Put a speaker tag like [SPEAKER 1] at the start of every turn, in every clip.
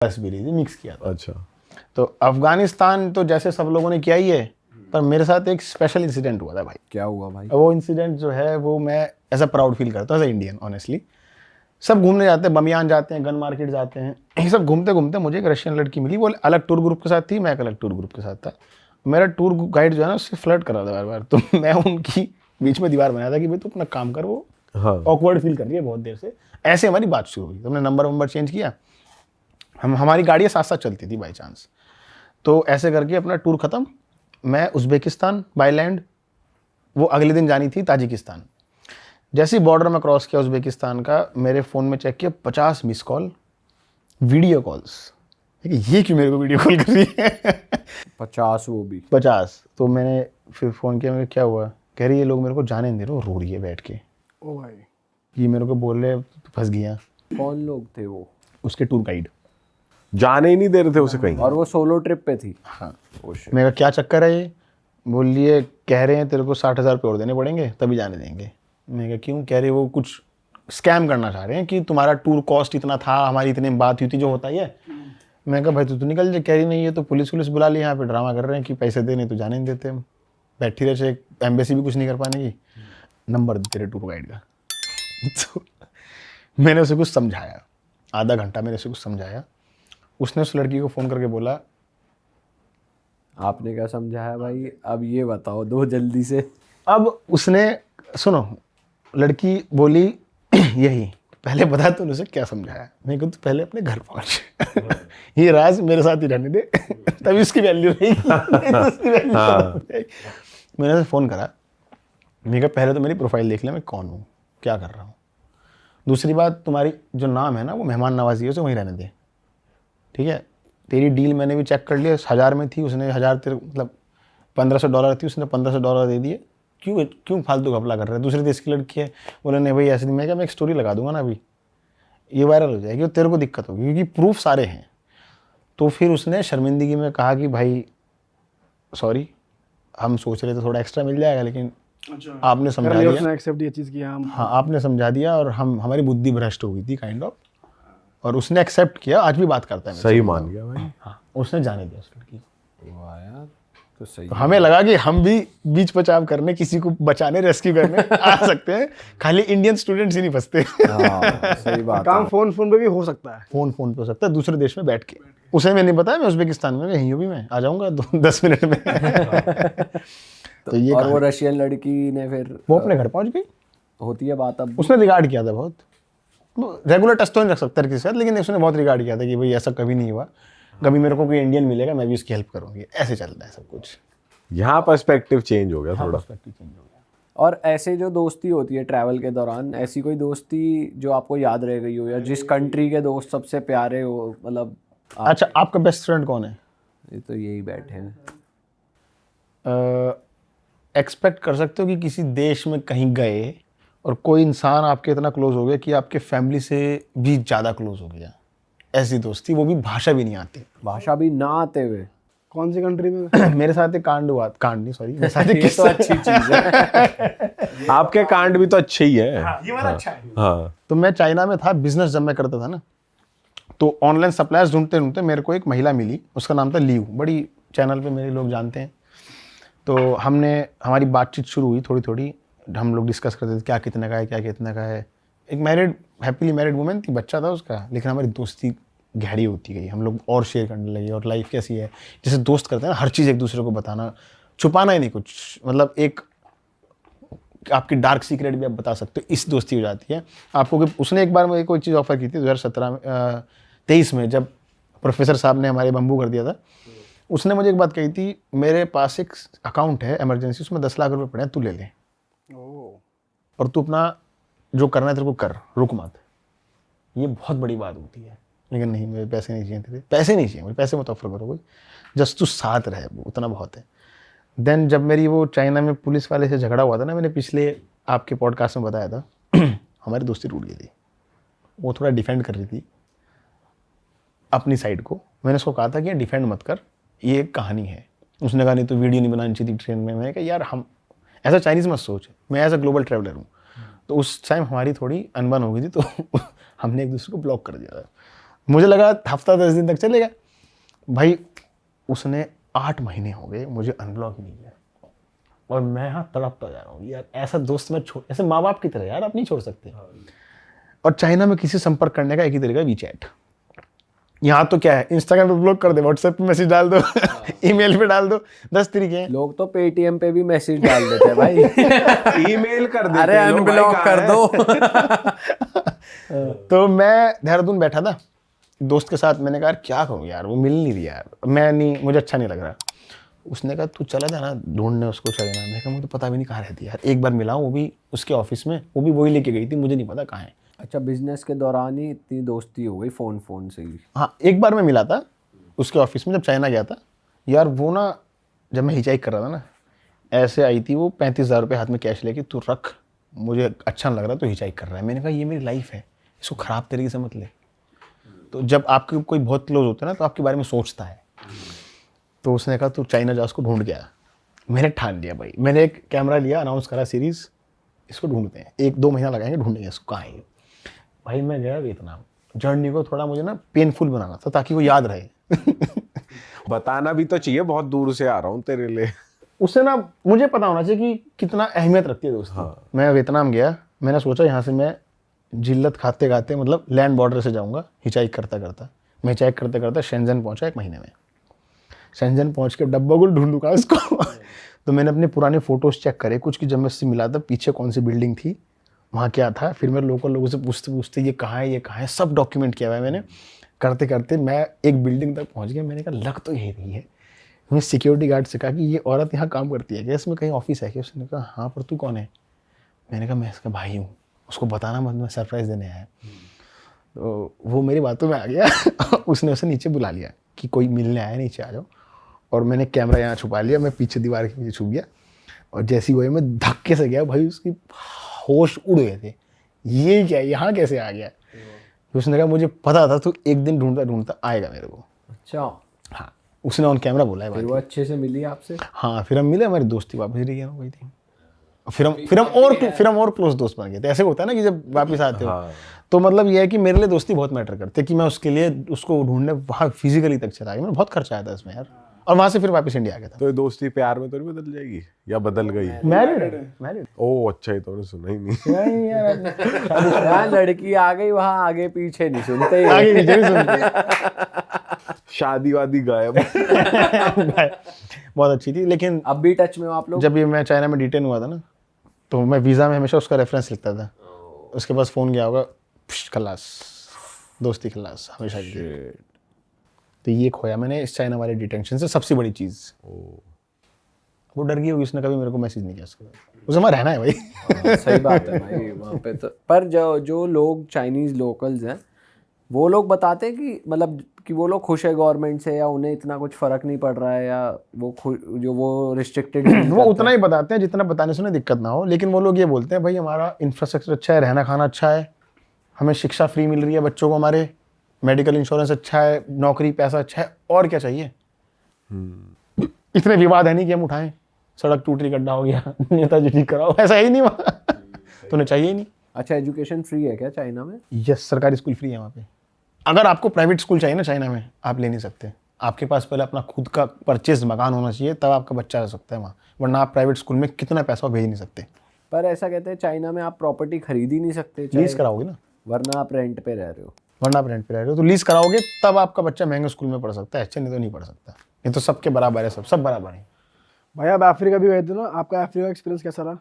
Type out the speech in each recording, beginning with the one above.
[SPEAKER 1] बस भी रही थी, मिक्स किया था।
[SPEAKER 2] अच्छा।
[SPEAKER 1] तो अफगानिस्तान तो जैसे सब लोगों ने किया ही है, पर मेरे साथ एक स्पेशल इंसिडेंट हुआ था भाई।
[SPEAKER 2] क्या हुआ भाई?
[SPEAKER 1] वो इंसिडेंट जो है वो मैं ऐसा प्राउड फील करता हूँ एज इंडियन ऑनेस्टली। सब घूमने जाते हैं, बमियान जाते हैं, गन मार्केट जाते हैं, ये सब घूमते घूमते मुझे एक रशियन लड़की मिली। वो अलग टूर ग्रुप के साथ थी, मैं एक अलग टूर ग्रुप के साथ था। मेरा टूर गाइड जो है ना उससे फ्लर्ट कर रहा था बार बार, तो मैं उनकी बीच में दीवार बनाया था कि भाई तू अपना काम कर, वो ऑकवर्ड फील कर रही है बहुत देर से। ऐसे हमारी बात शुरू हुई, हमने नंबर चेंज किया, हमारी गाड़ियाँ साथ साथ चलती थी बाई चांस। तो ऐसे करके अपना टूर ख़त्म। मैं उज़्बेकिस्तान बाय लैंड, वो अगले दिन जानी थी ताजिकिस्तान। जैसे ही बॉर्डर में क्रॉस किया उज़्बेकिस्तान का, मेरे फ़ोन में चेक किया 50 मिस कॉल, वीडियो कॉल्स। ये क्यों मेरे को वीडियो कॉल कर रही है
[SPEAKER 2] 50 वो भी
[SPEAKER 1] 50। तो मैंने फिर फ़ोन किया, मैं क्या हुआ? कह रही है लोग मेरे को जाने नहीं दे रहे, रो रही है बैठ के।
[SPEAKER 3] ओ भाई,
[SPEAKER 1] ये मेरे को बोल रहे फंस गया।
[SPEAKER 2] कौन लोग थे वो?
[SPEAKER 1] उसके टूर गाइड।
[SPEAKER 4] जाने ही नहीं दे रहे थे उसे कहीं।
[SPEAKER 2] और वो सोलो ट्रिप पे थी?
[SPEAKER 1] हाँ।
[SPEAKER 2] Oh shit.
[SPEAKER 1] मेरा क्या चक्कर है ये? बोल लिए कह रहे हैं तेरे को 60,000 रुपये और देने पड़ेंगे तभी जाने देंगे। मैं कहा क्यों? कह रहे वो कुछ स्कैम करना चाह रहे हैं कि तुम्हारा टूर कॉस्ट इतना था, हमारी इतनी बात हुई थी, जो होता ही है। मैं कहा भाई तू तो निकल जा। कह रही नहीं, ये तो पुलिस बुला ली, यहाँ पे ड्रामा कर रहे हैं कि पैसे दे, नहीं तो जाने नहीं देते हम। बैठी रहे, एम्बेसी भी कुछ नहीं कर पाने की। नंबर दे तेरे टूर गाइड का। तो मैंने उसे कुछ समझाया, आधा घंटा मैंने उसे कुछ समझाया। उसने उस लड़की को फ़ोन करके बोला।
[SPEAKER 2] आपने क्या समझाया भाई? अब ये बताओ दो जल्दी से।
[SPEAKER 1] अब उसने, सुनो, लड़की बोली यही, पहले बता तूने उसे क्या समझाया? मैं कहूँ तू पहले अपने घर पहुंच ये राज मेरे साथ ही रहने दे तभी उसकी वैल्यू रहेगी, नहीं तो उसकी वैल्यू खत्म हो जाएगी। मैंने उसे फ़ोन करा, मैंने कहा पहले तो मेरी प्रोफाइल देख ले, मैं कौन हूँ, क्या कर रहा हूँ। दूसरी बात, तुम्हारी जो नाम है ना वो मेहमान नवाजी है, उसे वहीं रहने दे, ठीक है। तेरी डील मैंने भी चेक कर लिया, 1000 में थी, उसने 1000 तेरे मतलब $1500 थी, उसने $1500 दे दिए। क्यों फालतू घपला कर रहे हैं? दूसरे देश की लड़की है। बोले नहीं भाई ऐसे नहीं। मैं क्या, मैं एक स्टोरी लगा दूंगा ना अभी, ये वायरल हो जाएगी और तेरे को दिक्कत होगी, क्योंकि प्रूफ सारे हैं। तो फिर उसने शर्मिंदगी में कहा कि भाई सॉरी, हम सोच रहे थे थोड़ा एक्स्ट्रा मिल जाएगा, लेकिन आपने समझा दिया।
[SPEAKER 3] उसने एक्सेप्ट ये चीज़ किया।
[SPEAKER 1] हाँ, आपने समझा दिया और हमारी बुद्धि भ्रष्ट हो गई थी काइंड ऑफ, और उसने एक्सेप्ट किया। आज भी बात करता है मेरे से।
[SPEAKER 4] सही मान गया भाई।
[SPEAKER 1] हाँ, उसने जाने दिया उस लड़की को।
[SPEAKER 2] वाह यार, तो सही।
[SPEAKER 1] तो हमें लगा कि हम भी बीच बचाव करने, किसी को बचाने, रेस्क्यू करने आ सकते हैं। खाली इंडियन स्टूडेंट्स ही नहीं फंसते।
[SPEAKER 2] हाँ, सही बात
[SPEAKER 3] काम
[SPEAKER 2] है।
[SPEAKER 3] फोन पे भी हो सकता है।
[SPEAKER 1] फोन पे हो सकता है, दूसरे देश में बैठ के। उसे मैं नहीं बताया मैं उज़्बेकिस्तान में, यहीं हूँ भी, मैं आ जाऊंगा 10 मिनट में। तो ये
[SPEAKER 2] और वो रशियन लड़की ने फिर
[SPEAKER 1] वो अपने घर पहुंच गई।
[SPEAKER 2] होती है बात अब?
[SPEAKER 1] उसने रिगार्ड किया था बहुत, रेगुलर टच तो नहीं रख सकता किसी के साथ, लेकिन उसने बहुत रिगार्ड किया था कि भाई ऐसा कभी नहीं हुआ, कभी मेरे को कोई इंडियन मिलेगा मैं भी उसकी हेल्प करूंगी। ऐसे चलता है सब कुछ।
[SPEAKER 4] यहाँ पर्सपेक्टिव चेंज हो गया थोड़ा।
[SPEAKER 1] पर्सपेक्टिव चेंज हो गया।
[SPEAKER 2] और ऐसे जो दोस्ती होती है ट्रैवल के दौरान, ऐसी कोई दोस्ती जो आपको याद रह गई हो, या जिस कंट्री के दोस्त सबसे प्यारे हो, मतलब
[SPEAKER 1] अच्छा, आपका बेस्ट फ्रेंड कौन है?
[SPEAKER 2] ये तो यही बैठे हैं।
[SPEAKER 1] एक्सपेक्ट कर सकते हो कि किसी देश में कहीं गए और कोई इंसान आपके इतना क्लोज हो गया कि आपके फैमिली से भी ज़्यादा क्लोज हो गया। ऐसी दोस्ती, वो भी भाषा भी नहीं आती।
[SPEAKER 2] भाषा भी ना आते हुए?
[SPEAKER 3] कौन सी कंट्री में?
[SPEAKER 1] मेरे साथ एक कांड हुआ, कांड नहीं सॉरी, मेरे साथ एक
[SPEAKER 2] ये तो
[SPEAKER 1] किस्सा।
[SPEAKER 2] अच्छी चीज है।
[SPEAKER 4] आपके कांड भी तो अच्छे ही है।
[SPEAKER 3] ये वाला अच्छा है।
[SPEAKER 4] हाँ।
[SPEAKER 1] तो मैं चाइना में था, बिजनेस जब मैं करता था ना, तो ऑनलाइन सप्लायर्स ढूंढते ढूंढते मेरे को एक महिला मिली, उसका नाम था लीव। बड़ी चैनल पे मेरे लोग जानते हैं। तो हमारी बातचीत शुरू हुई, थोड़ी थोड़ी हम लोग डिस्कस करते थे क्या कितने का है, क्या कितने का है। एक हैप्पीली मैरिड वुमेन थी, बच्चा था उसका, लेकिन हमारी दोस्ती गहरी होती गई। हम लोग और शेयर करने लगे, और लाइफ कैसी है, जैसे दोस्त करते हैं ना, हर चीज़ एक दूसरे को बताना, छुपाना ही नहीं कुछ। मतलब एक आपकी डार्क सीक्रेट भी आप बता सकते हो, इस दोस्ती हो जाती है आपको। कि उसने एक बार मुझे कोई चीज़ ऑफर की थी 2023 में, जब प्रोफेसर साहब ने हमारे बम्बू कर दिया था। उसने मुझे एक बात कही थी, मेरे पास एक अकाउंट है इमरजेंसी, उसमें 10 लाख रुपए पड़े हैं, तू ले ले, और तू अपना जो करना है तेरे को कर, रुक मत। ये बहुत बड़ी बात होती है, लेकिन नहीं, मेरे पैसे नहीं चाहिए थे, पैसे नहीं चाहिए मुझे, पैसे मत ऑफर करो कोई, जस्ट तू साथ रहे, वो उतना बहुत है। देन जब मेरी वो चाइना में पुलिस वाले से झगड़ा हुआ था ना, मैंने पिछले आपके पॉडकास्ट में बताया था, हमारी दोस्ती टूट गई थी। वो थोड़ा डिफेंड कर रही थी अपनी साइड को। मैंने उसको कहा था कि डिफेंड मत कर, ये एक कहानी है। उसने कहा नहीं तो वीडियो नहीं बनानी चाहिए थी ट्रेन में। मैंने कहा यार, हम ऐसा चाइनीज़ मत सोच, मैं एज अ ग्लोबल ट्रैवलर हूँ। तो उस टाइम हमारी थोड़ी अनबन हो गई थी, तो हमने एक दूसरे को ब्लॉक कर दिया था। मुझे लगा हफ्ता 10 दिन तक चलेगा भाई। उसने 8 महीने हो गए मुझे अनब्लॉक नहीं किया, और मैं यहाँ तड़पता जा रहा हूँ यार, ऐसा दोस्त मैं छोड़, ऐसे माँ बाप की तरह यार आप नहीं छोड़ सकते। और चाइना में किसी संपर्क करने का एक ही तरीका है, वीचैट। यहाँ तो क्या है, इंस्टाग्राम पे ब्लॉक कर दे, व्हाट्सएप पे मैसेज डाल दो, ईमेल पे डाल दो, 10 तरीके हैं।
[SPEAKER 2] लोग तो पेटीएम पे भी मैसेज डाल देते हैं भाई।
[SPEAKER 4] ईमेल कर देते
[SPEAKER 2] अरे
[SPEAKER 4] हैं लोग, भाई
[SPEAKER 2] अनब्लॉक
[SPEAKER 4] कहाँ
[SPEAKER 2] कर
[SPEAKER 4] है?
[SPEAKER 2] दो।
[SPEAKER 1] तो मैं देहरादून बैठा था दोस्त के साथ, मैंने कहा यार क्या करूँ यार, वो मिल नहीं रही यार, मैं नहीं, मुझे अच्छा नहीं लग रहा। उसने कहा तू चला जाना ढूंढने उसको चाइना। मैं कहा मुझे तो पता भी नहीं कहाँ रहती यार, एक बार मिला वो भी उसके ऑफिस में, वो भी वही लेके गई थी, मुझे नहीं पता कहाँ है।
[SPEAKER 2] अच्छा, बिजनेस के दौरान ही इतनी दोस्ती हो गई फोन से ही?
[SPEAKER 1] हाँ, एक बार मैं मिला था उसके ऑफिस में जब चाइना गया था यार। वो ना जब मैं हिचाइक कर रहा था ना, ऐसे आई थी वो 35,000 रुपये हाथ में कैश लेके, तू रख, मुझे अच्छा नहीं लग रहा तो हिचाइक कर रहा है। मैंने कहा ये मेरी लाइफ है, इसको ख़राब तरीके से मत ले। तो जब आपके कोई बहुत क्लोज होता है ना तो आपके बारे में सोचता है। तो उसने कहा तू चाइना जा, उसको ढूंढ गया। मैंने ठान लिया भाई, मैंने एक कैमरा लिया, अनाउंस करा सीरीज़, इसको ढूंढते हैं, 1-2 महीना लगाएंगे ढूंढेंगे इसको, कहाँ है भाई। मैं गया वियतनाम, जर्नी को थोड़ा मुझे ना पेनफुल बनाना था ताकि वो याद रहे।
[SPEAKER 4] बताना भी तो चाहिए, बहुत दूर से आ रहा हूँ तेरे लिए।
[SPEAKER 1] उससे ना मुझे पता होना चाहिए कि कितना अहमियत रखती है दोस्ती।
[SPEAKER 4] हाँ।
[SPEAKER 1] मैं वियतनाम गया, मैंने सोचा यहाँ से मैं जिल्लत खाते खाते, मतलब लैंड बॉर्डर से जाऊँगा हिचाइक करता करता। मैं हिचाइक करते करते शेंजन पहुँचा 1 महीने में। शेंजन पहुँच के डब्बा को ढूंढूंगा उसको। तो मैंने अपने पुराने फ़ोटोज़ चेक करे कुछ, की जब मैं उससे मिला था पीछे कौन सी बिल्डिंग थी, वहाँ क्या था। फिर मैं लोगों से पूछते पूछते ये कहाँ है, ये कहाँ है, सब डॉक्यूमेंट किया हुआ है मैंने। करते करते मैं एक बिल्डिंग तक पहुँच गया। मैंने कहा लग तो यही रही है। मैंने सिक्योरिटी गार्ड से कहा कि ये औरत यहाँ काम करती है क्या, इसमें कहीं ऑफिस है क्या? उसने कहा हाँ, पर तू कौन है? मैंने कहा मैं इसका भाई हूँ, उसको बताना मत, मैं सरप्राइज़ देने आया। तो वो मेरी बातों में आ गया। उसने उसे नीचे बुला लिया कि कोई मिलने आया, नीचे आ जाओ। और मैंने कैमरा यहाँ छुपा लिया, मैं पीछे दीवार के पीछे छुप गया। और जैसी वही मैं धक्के से गया भाई, उसकी होश उड़ गए थे, ये क्या, यहाँ कैसे आ गया। उसने कहा मुझे पता था तू एक दिन ढूंढता ढूंढता आएगा मेरे को।
[SPEAKER 2] अच्छा,
[SPEAKER 1] हाँ, उसने ऑन कैमरा बोला है
[SPEAKER 2] फिर
[SPEAKER 1] भाई।
[SPEAKER 2] वो अच्छे से मिली आपसे?
[SPEAKER 1] हाँ, फिर हम मिले, हमारी दोस्ती वापस रही हो गई थी। फिर हम और क्लोज दोस्त बन गए थे। ऐसे होता है ना कि जब वापस आते हो।
[SPEAKER 4] हाँ।
[SPEAKER 1] तो मतलब ये है कि मेरे लिए दोस्ती बहुत मैटर करती है, कि मैं उसके लिए उसको ढूंढने वहाँ फिजिकली तक चला गया। मैंने बहुत खर्चा आया था इसमें यार, और वहाँ से फिर वापस इंडिया आ गया था।
[SPEAKER 4] तो ये दोस्ती प्यार में तो नहीं बदल जाएगी, या बदल गई?
[SPEAKER 1] मैरिड
[SPEAKER 4] ओह अच्छा, ये तो मैंने सुना ही नहीं।
[SPEAKER 2] यहाँ लड़की आ गई, वहाँ आगे पीछे नहीं सुनते ही।
[SPEAKER 1] आगे पीछे नहीं सुनते।
[SPEAKER 4] शादी वादी गायब।
[SPEAKER 1] बहुत अच्छी थी, लेकिन
[SPEAKER 2] अब भी टच में हो आप लोग?
[SPEAKER 1] जब ये मैं चाइना में डिटेन हुआ था ना, तो मैं वीज़ा में हमेशा उसका रेफरेंस लिखता था। उसके पास फ़ोन गया होगा, खलास, दोस्ती खलास हमेशा की। तो ये खोया मैंने इस चाइना वाले डिटेंशन से, सबसे बड़ी चीज़। वो डर गई होगी, उसने कभी मेरे को मैसेज नहीं किया उसके बाद। उसे वहाँ रहना है भाई।
[SPEAKER 2] सही बात है भाई, वहाँ पे तो। पर जो लोग चाइनीज़ लोकल्स हैं, वो लोग बताते हैं कि मतलब कि वो लोग खुश है गवर्नमेंट से, या उन्हें इतना कुछ फ़र्क नहीं पड़ रहा है, या वो रिस्ट्रिक्टेड
[SPEAKER 1] वो उतना ही बताते हैं जितना बताने से उन्हें दिक्कत ना हो। लेकिन वो लोग ये बोलते हैं भाई हमारा इंफ्रास्ट्रक्चर अच्छा है, रहना खाना अच्छा है, हमें शिक्षा फ्री मिल रही है बच्चों को, हमारे मेडिकल इंश्योरेंस अच्छा है, नौकरी पैसा अच्छा है, और क्या चाहिए। इतने विवाद है नहीं कि हम उठाएं, सड़क टूट रही, गड्ढा हो गया, नेताजी ठीक कराओ, ऐसा ही नहीं वहाँ। तो उन्हें चाहिए ही नहीं।
[SPEAKER 2] अच्छा, एजुकेशन फ्री है क्या चाइना में?
[SPEAKER 1] यस, सरकारी स्कूल फ्री है वहाँ पे। अगर आपको प्राइवेट स्कूल चाहिए ना चाइना में, आप ले नहीं सकते। आपके पास पहले अपना खुद का परचेज मकान होना चाहिए, तब आपका बच्चा रह सकता है वहाँ, वरना आप प्राइवेट स्कूल में कितना पैसा भेज नहीं सकते।
[SPEAKER 2] पर ऐसा कहते हैं चाइना में आप प्रॉपर्टी खरीद ही नहीं सकते,
[SPEAKER 1] लीज कराओगे ना,
[SPEAKER 2] वरना आप रेंट पे रह रहे हो।
[SPEAKER 1] वरना आप रेंट पे रह रहे हो, तो लीज कराओगे तब आपका बच्चा महंगे स्कूल में पढ़ सकता है, अच्छे नहीं तो नहीं पढ़ सकता। नहीं तो सबके बराबर है, सब बराबर है।
[SPEAKER 3] भाई आप अफ्रीका भी गए थे ना, आपका अफ्रीका एक्सपीरियंस कैसा रहा?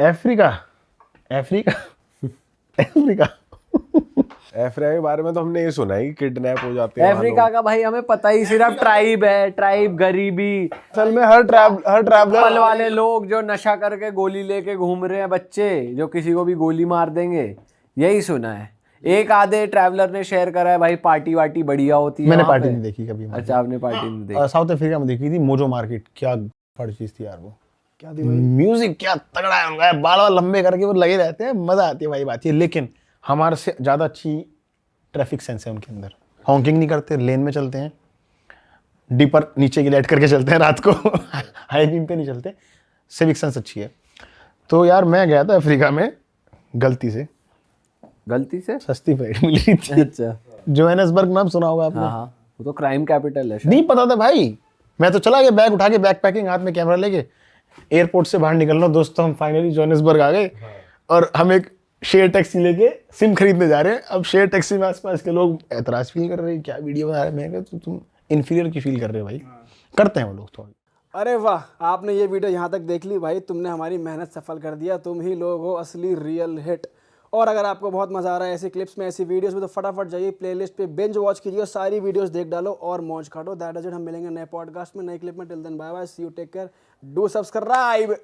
[SPEAKER 1] अफ्रीका
[SPEAKER 4] अफ्रीका के बारे में तो हमने ये सुना है कि किडनैप हो जाते हैं
[SPEAKER 2] अफ्रीका का भाई हमें पता ही सिर्फ ट्राइब है, ट्राइब, गरीबी,
[SPEAKER 3] असल में हर ट्रैवलर
[SPEAKER 2] पल वाले लोग जो नशा करके गोली लेके घूम रहे हैं, बच्चे जो किसी को भी गोली मार देंगे, यही सुना है। एक आधे ट्रैवलर ने शेयर करा है भाई पार्टी वार्टी बढ़िया होती है।
[SPEAKER 1] मैंने
[SPEAKER 2] वहाँ
[SPEAKER 1] पार्टी
[SPEAKER 2] पे।
[SPEAKER 1] नहीं देखी कभी।
[SPEAKER 2] अच्छा, आपने पार्टी नहीं देखी?
[SPEAKER 1] साउथ अफ्रीका में देखी थी, मोजो मार्केट, क्या बड़ी चीज थी यार वो।
[SPEAKER 3] क्या थी?
[SPEAKER 1] म्यूजिक क्या तगड़ा है उनका, बाल वाल लंबे करके वो लगे रहते हैं, मजा आती है भाई बात ये। लेकिन हमारे से ज़्यादा अच्छी ट्रैफिक सेंस है उनके अंदर। हॉन्किंग नहीं करते, लेन में चलते हैं, डीपर नीचे की लाइट करके चलते हैं रात को। हाई बीम पे नहीं चलते, सिविक सेंस अच्छी है। तो यार मैं गया था अफ्रीका में गलती से
[SPEAKER 2] गलती से?
[SPEAKER 1] सस्ती फ्लाइट मिली थी।
[SPEAKER 2] अच्छा,
[SPEAKER 1] जोहानिसबर्ग नाम सुना होगा आपने?
[SPEAKER 2] हाँ हाँ, वो तो क्राइम कैपिटल है शायद।
[SPEAKER 1] नहीं पता था भाई, मैं तो चला गया बैग उठा के, बैग पैकिंग हाथ में कैमरा लेके, एयरपोर्ट से बाहर निकल रहा हूँ दोस्तों, हम फाइनली जोहानिसबर्ग आ गए। और हम एक शेयर टैक्सी लेके सिम खरीदने जा रहे हैं। अब शेयर टैक्सी में आसपास के लोग ऐतराज फील कर रहे हैं, क्या वीडियो बना रहे हैं। मैं कहा तुम इन्फीरियर की फील कर रहे हो भाई। करते हैं वो लोग थोड़ा।
[SPEAKER 3] अरे वाह, आपने ये वीडियो यहाँ तक देख ली भाई, तुमने हमारी मेहनत सफल कर दिया। तुम ही लोग हो असली रियल हिट। और अगर आपको बहुत मजा आ रहा है ऐसी क्लिप्स में, ऐसी वीडियोस में, तो फटाफट जाइए प्लेलिस्ट पे बिंज वॉच कीजिए, सारी वीडियोस देख डालो और मौज काटो। That is it. हम मिलेंगे नए पॉडकास्ट में, नई क्लिप में। Till then bye bye, see you, take care, do subscribe.